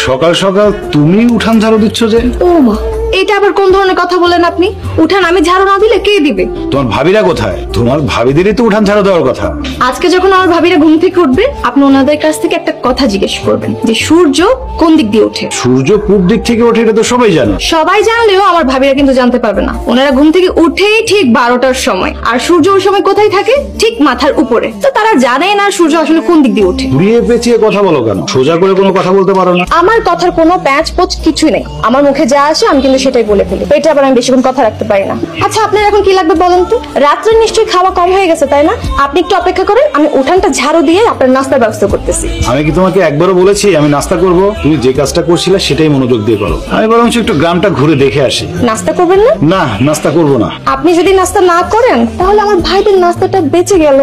সকাল সকাল তুমি উঠান ঝাড়ু দিচ্ছ যে? ও মা, এটা আবার কোন ধরনের কথা বলেন আপনি? উঠান আমি ঝাড়ু না দিলে কে দিবে? তোমার ভাবিরা কোথায়? তোমার ভাবিদেরই তো উঠান ঝাড়ু দেওয়ার কথা। আজকে যখন আমার ভাবিরা ঘুম থেকে উঠবে, আপনি ওনাদের কাছ থেকে একটা কথা জিজ্ঞেস করবেন যে সূর্য কোন দিক দিয়ে ওঠে। সূর্য পূব দিক থেকে ওঠে, এটা তো সবাই জানে। সবাই জানলেও আমার ভাবিরা কিন্তু জানতে পারবে না। ওনারা ঘুম থেকে উঠেই ঠিক 12টার সময়, আর সূর্য ওই সময় কোথায় থাকে? ঠিক মাথার উপরে। তো তারা জানেই না সূর্য আসলে কোন দিক দিয়ে ওঠে। ঘুরিয়ে পেঁচিয়ে কথা বলো কেন? সোজা করে কোনো কথা বলতে পারো না? আমার কথার কোনো প্যাঁচ পোচ কিছুই নেই। আমার মুখে যা আসে আমি কিন্তু সেটাই বলে ফেলি। এটা আবার আমি বেশিক্ষণ কথা রাখতে পারি না। আচ্ছা, আপনার এখন কি লাগবে বলেন তো? রাত্রে নিশ্চয়ই খাওয়া কম হয়ে গেছে, তাই না? আপনি একটু অপেক্ষা করেন, আমি উঠানটা ঝাড়ু দিয়ে আপনার নাস্তার ব্যবস্থা করতেছি। আমি কি তোমাকে একবারও বলেছি আমি নাস্তা করব? তুমি যে কাজটা করছিলে সেটাই মনোযোগ দিয়ে করো। আমি বরং একটু গ্রামটা ঘুরে দেখে আসি। নাস্তা করবেন না? না, নাস্তা করব না। আপনি যদি নাস্তা না করেন তাহলে আমার ভাইদের নাস্তাটা বেঁচে গেল।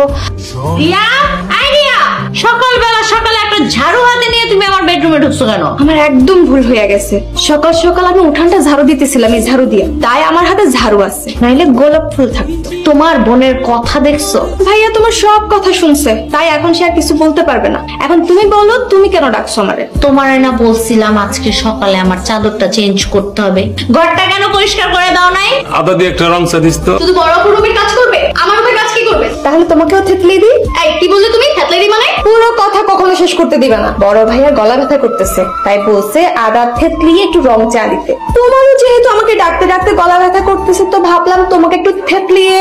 রিয়া, আইডিয়া, সকালবেলা সকালে একটা ঝাড়ু হাতে নিয়ে তুমি আমার বেডরুমে ঢুকছো কেন? আমার একদম ভুল হয়ে গেছে। সকাল সকাল আমি উঠানটা ঝাড়ু দিতেছিলাম এই ঝাড়ু দিয়ে, তাই আমার হাতে ঝাড়ু আছে, নাইলে গোলাপ ফুল থাকতো। তোমার বোনের কথা দেখছো? ভাইয়া তোমার সব কথা শুনছে, তাই এখন সে আর কিছু বলতে পারবে না। এখন তুমি বলো, তুমি কেন ডাকছো আমারে? তোমারে না বলছিলাম আজকে সকালে আমার চাদরটা চেঞ্জ করতে হবে, ঘরটা কেন পরিষ্কার করে দাও নাই? আদা দিয়ে একটা রং চা দিস তো। শুধু বড় রুমের কাজ করবে, আমার রুমের কাজ কি করবে? তাহলে তোমাকেও থেতলে দিই। এই কি বললে তুমি? থেতলে দিই মানে? পুরো কথা কখনো শেষ করতে দিবে না। বড় ভাইয়া গলা ব্যথা করতেছে, তাই বলছে আদা থেতলিয়ে একটু রং চা দিতে। তোমারও যেহেতু আমাকে ডাকতে ডাকতে গলা ব্যথা করতেছে, তো ভাবলাম তোমাকে একটু থেতলিয়ে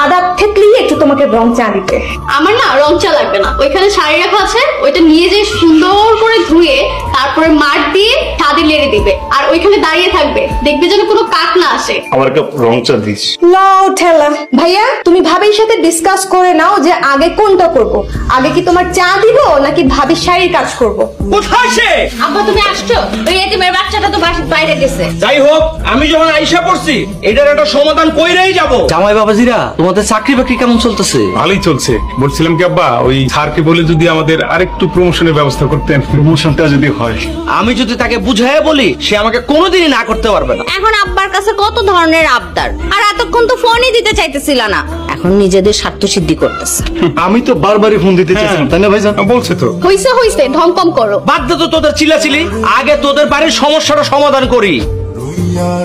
আদা থেতলিয়ে একটু তোমাকে রং চা দিতে। আমার না রং চা লাগবে না, ওইখানে শাড়ি রাখা আছে, ওইটা নিয়ে যে সুন্দর করে ধুয়ে তারপরে মার দিয়ে ছাদে লেড়ে দিবে, আর ওইখানে দাঁড়িয়ে থাকবে, দেখবে যেন কোনো কাক না আসে। আমার কাপ রং চা দিস। লাও ঠেলা। ভাইয়া তুমি ভাবির সাথে ডিসকাস করে নাও যে আগে কোনটা করব। আগে কি তোমার চা দিব নাকি ভাবির শাড়ির কাজ করব? কোথায় সে? আব্বা তুমি আসছো? ওই এতিমের বাচ্চাটা তো বাইরে গেছে। যাই হোক, আমি যখন আইসা পড়ছি এটার একটা সমাধান কইরেই যাব। জামাই বাবাজিরা, তোমাদের চাকরি বাকরি কেমন চলতেছে? ভালোই চলছে। বলছিলাম কি আব্বা, ওই স্যারকে বলে যদি আমাদের আরেকটু প্রমোশনের ব্যবস্থা করতেন। প্রমোশনটা যদি হয়। আমি যদি তাকে বুঝাইয়া বলি, সে আমাকে কোনোদিনই না করতে পারবে না। এখন আব্বার কাছে কত ধরনের আবদার, আর এতক্ষণ তো ফোনই দিতে চাইতেছিল না, এখন নিজেদের স্বার্থ সিদ্ধি করতেছে। আমি তো বারবারই ফোন দিতে চাইছিলাম, তাই না ভাইজান? বলছে তো। হইছে হইছে, ঢং কম করো। বাদ দে তো তোদের চিলাচিলি, আগে তোদের বাড়ির সমস্যাটা সমাধান করি।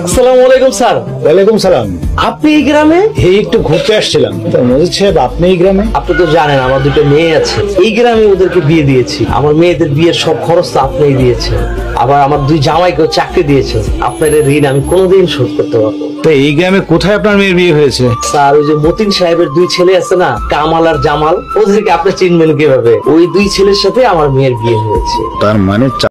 আসসালামু আলাইকুম স্যার। ওয়ালাইকুম সালাম। আপনি এই গ্রামে? এই একটু ঘুরতে আসছিলাম। মজিদ সাহেব, আপনি এই গ্রামে? আপনি তো জানেন আমার দুটো মেয়ে আছে, এই গ্রামে ওদেরকে বিয়ে দিয়েছি। আমার মেয়েদের বিয়ের সব খরচ তো আপনিই দিয়েছেন, আবার আমার দুই জামাইকেও চাকরি দিয়েছেন। আপনার এই ঋণ আমি কোনোদিন শোধ করতে পারবো। তো এই গ্রামে কোথায় আপনার মেয়ের বিয়ে হয়েছে? স্যার, ওই যে মতিন সাহেবের দুই ছেলে আছে না, কামাল আর জামাল, ওদেরকে আপনি চিনবেন কিভাবে? ওই দুই ছেলের সাথে আমার মেয়ের বিয়ে হয়েছে। তার মানে